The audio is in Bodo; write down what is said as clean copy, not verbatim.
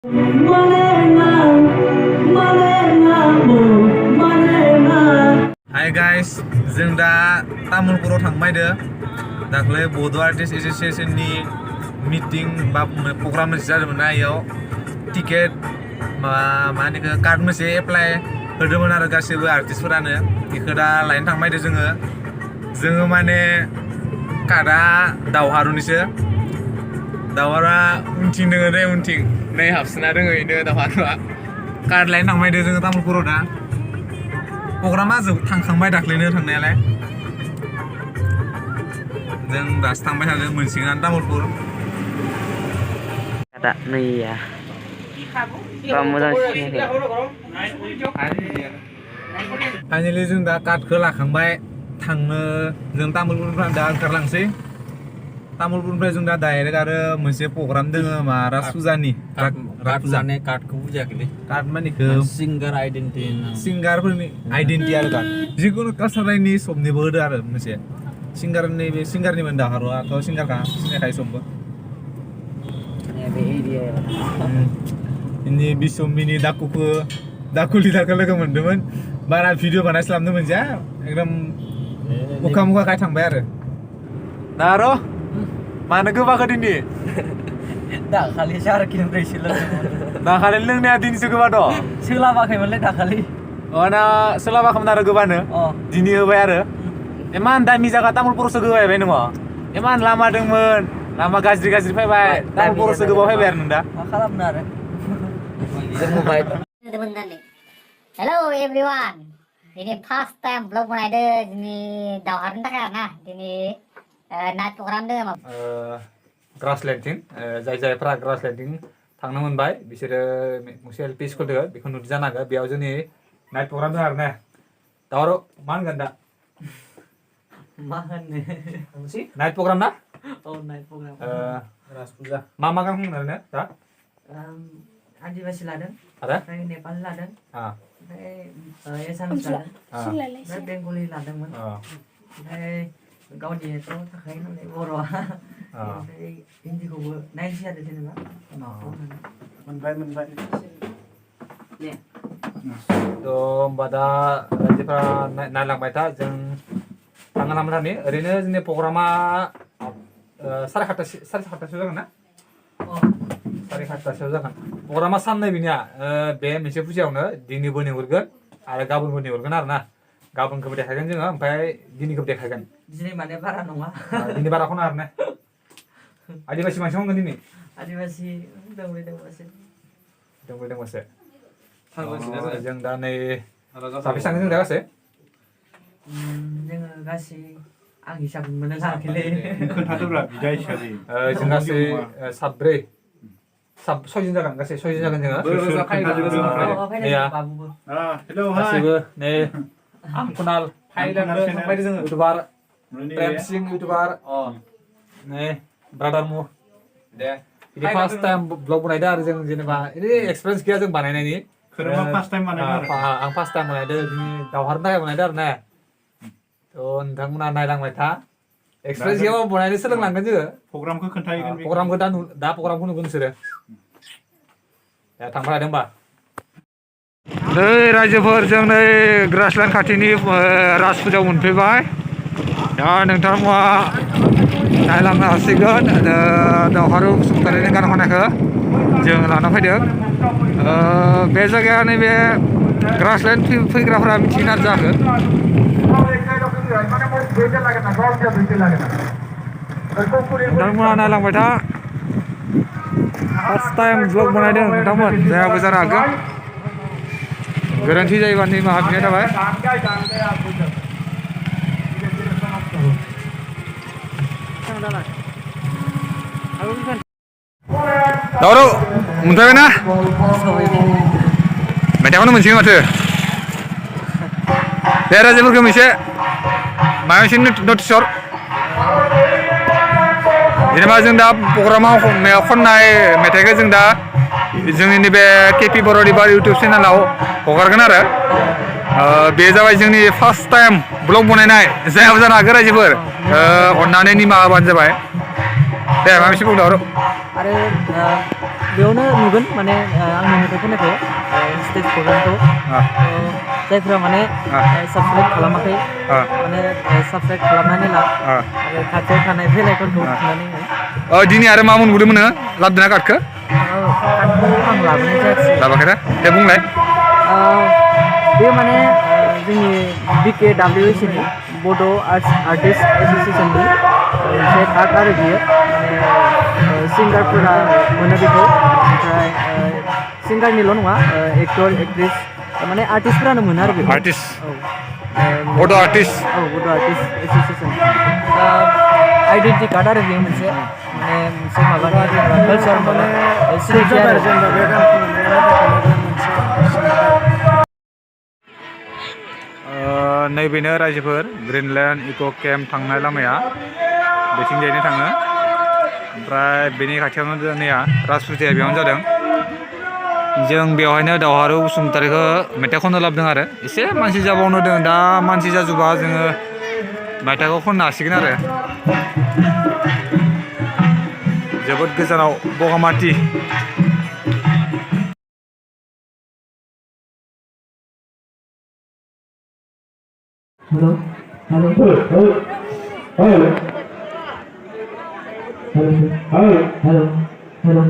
Hai guys, जों दा तामुलपुराव थांबायदो दाख्लै बड' आर्टिस्ट एस'सिएशननि मिटिं बा प्रग्राम मोनसे जादोंमोन ना इयाव टिकेट मा होनो कार्ड मोनसे एप्लाइ होदोंमोन आरो गासैबो आर्टिस्टफोरानो बेखौ दा लायनो थांबायदो जोङो माने कार्डआ दावहारुनिसो दावहारुआ उनथिं दोङो दे उनथिं नै हाबसोना दोङो इनो दावहारुआ कार्ड लायनो थांबायदो जोङो तामुलपुराव दा प्रग्रामा थांखांबाय दाख्लैनो थांनायालाय जों दासो थांबाय थादों मोनसिगोनानो Tamulpur Ada nih ya. Kamu dah sini. Finally जों दा कार्डखौ लाखांबाय थांनो जों तामुलपुरनिफ्राय दा ओंखारलांसै तामुलपुरनिफ्राय जों दा डाइरेक्ट आरो मोनसे प्रग्राम दोङो मा राज फुजानि कार्ड माने कार्डखौ बुजियाखैलै कार्ड मानिखौ सिंगार आइडेन्टिटि सिंगारफोरनि आइडेन्टिटि आरो कार्ड जिखुनु कालसारनि सबनिबो होदो आरो मोनसे सिंगारनि बे सिंगारनिमोन दाहारुआथ' सिंगारखा सिनायखायो सबबो ini Bisumini dakulidaku लोगो मोनदोंमोन बारा भिडिअ बानायस्लाबनो मोनजा एकदम मुखा खाय थांबाय आरो नारो मानो गोबाखै दिनि दाखालि सारकिनिफ्राय दाखालि लोंनाया दिनैसो गोबा दं सोलाबाखैमोनलै दाखालि ना सोलाबाखैमोन आरो गोबानो दिनै होबाय आरो इमान दामि जागा तामुलपुरावसो गोबायबाय नङ इमान लामा दंमोन लामा गाज्रि फैबाय तामुलपुरावसो गोबाव फैबाय आरो नों दा मा खालामनो आरो Hello everyone. Ini first time vlog बनायदो दिनै दावहारुनि थाखाय आरोना दिनै नाइट प्रग्राम दङ ग्रासलेन्डथिं जायफ्रा ग्रासलेन्डथिं थांनो मोनबाय बिसोरो मोनसे एलपि स्कुल दङ बेखौ नुदो जानो हागौ बेयाव जोंनि नाइट प्रग्राम दङ आरो ना दावहारु मा होनगोन दा मा होनो नाइट प्रग्राम ना नाइट प्रग्राम राज फुजा मा गान खनगोन आरो दा आदिबासि लादों आरो ओमफ्राय नेपालि लादों ओमफ्राय एसामिस लादों ओमफ्राय बेंगलि लादोंमोन ओमफ्राय गावनिथ' थाखायो नालाय बर'आ ओमफ्राय हिन्दीखौबो नायनोसै आरो जेनेबा मोनबाय होमबा दा रायजोफ्रा नायलांबाय था जों थांनो लांबाय थानि ओरैनो जोंनि प्रग्रामा साराय सातथासोआव जागोन ना साराय सातथासोआव जागोन प्रग्रामा साननै बिनिया बे मोनसे फुजायावनो दिनैबो नेहरगोन आरो गाबोनबो नेहरगोन आरो ना गाबोनखौबो देखायगोन जोङो ओमफ्राय दिनैखौबो देखायगोन दिनै माने बारा नङा दिनै बाराखौनो आरो ना आदिबासि मानसि मावगोन दिनै आदिबासि दंबासो जों दा नै साबेसे थांगोन जों दा गासै जोङो गासै आं हिसाब मोननो लायाखैलै खोन्थादोब्रा बिदा हिसाबै जों गासै साब्रै सयजन जागोन गासै सयजन जागोन जोङो गासैबो नै आं कुनाल थांबाय जोङो इउटुबार प्रेम सिं इउटुबार नै ब्रादार मु बिदि फार्स्ट टाइम ब्लग बनायदो आरो जों जेनेबा एक्सपिरियेन्स गैया जों बानायनायनि फार्स्ट टाइम बानायदो आं फार्स्ट टाइम बनायदो दावहारुनि थाखाय बनायदो आरो ना थ' नोंथांमोना नायलांबाय था एक्सपिरियेन्स गैयाबा बनायनो सोलोंलांगोन जोङो प्रग्रामखौ खोन्थाहैगोन प्रग्रामखौ दा प्रग्रामखौ नुगोन नोंसोरो थांबाय थादों होमबा नै रायजोफोर जों नै ग्रासलेण्ड खाथिनि राज फुजायाव मोनफैबाय दा नोंथांमोना नायलांनो हासिगोन दावहारु बसुमतारिनि गान खननायखौ जों लाना फैदों बे जायगाया नैबे ग्रासलेण्ड फैग्राफ्रा मिथिगोन आरो जाखो नोंथांमोना नायलांबाय था फार्स्ट टाइम ब्लग बनायदों नोंथांमोन जायाबो जानो हागौ गोरोन्थि जायोबा निमाहा बिनाय जाबाय दावराव मोनफैबाय ना मेथाइखौनो मोनसिगोन माथो दे रायजोफोरखौ मोनसे माबा मोनसे नटिस हर जेनेबा जों दा प्रग्रामाव खननाय मेथाइखौ जों दा जोंनि नैबे केपि बर' रिभार इउटुब चेनेलाव हगारगोन आरो बे जाबाय जोंनि फार्स्ट टाइम ब्लग बनायनाय जायाबो जानो हागौ रायजोफोर अननानै निमाहा होबानो जाबाय दे माबा मोनसे बुंदो आरो आरो बेयावनो नुगोन माने आंनि मेथाइ खननायखौ स्टेज प्रग्रामखौ जायफोरा माने साबसक्राइब खालामाखै माने साबसक्राइब खालामनानै ला आरो खाथियाव थानाय बेल आइकनखौ थुनानै हो दिनै आरो मा मोनबोदोंमोन लाबोदोंना कार्डखौ कार्डखौ आं लाबोनाय जायाखिसै लाबोआखैना दे बुंलाय बेयो माने जोंनि BKWAC नि बड' आर्टिस्ट एस'सिएशननि मोनसे कार्ड आरो बियो माने सिंगारफोरा मोनो बेखौ ओमफ्राय सिंगारनिल' नङा एक्टर एक्ट्रिस माने आर्टिस्टफोरानो मोनो आरो बेखौ आर्टिस्ट औ बड' आर्टिस्ट बड' आर्टिस्ट एस'सिएशन आइडेन्टि कार्ड आरो बेयो मोनसे माने मोनसे माबानि कालचार माने सिनायथि आरो नैबेनो रायजोफोर ग्रिनलेण्ड इक' केम्प थांनाय लामाया बेथिंजायनो थाङो ओमफ्राय बेनि खाथियावनो जोंनिया राज फुजाया बेयावनो जादों जों बेवहायनो दावहारु बसुमतारीखौ मेथाइ खननो लाबोदों आरो एसे मानसि जाबावनो दं दा मानसि जाजोबा जोङो मेथाइखौ खननो हासिगोन आरो जोबोद गोजानाव बगामाथि Hello. Hello.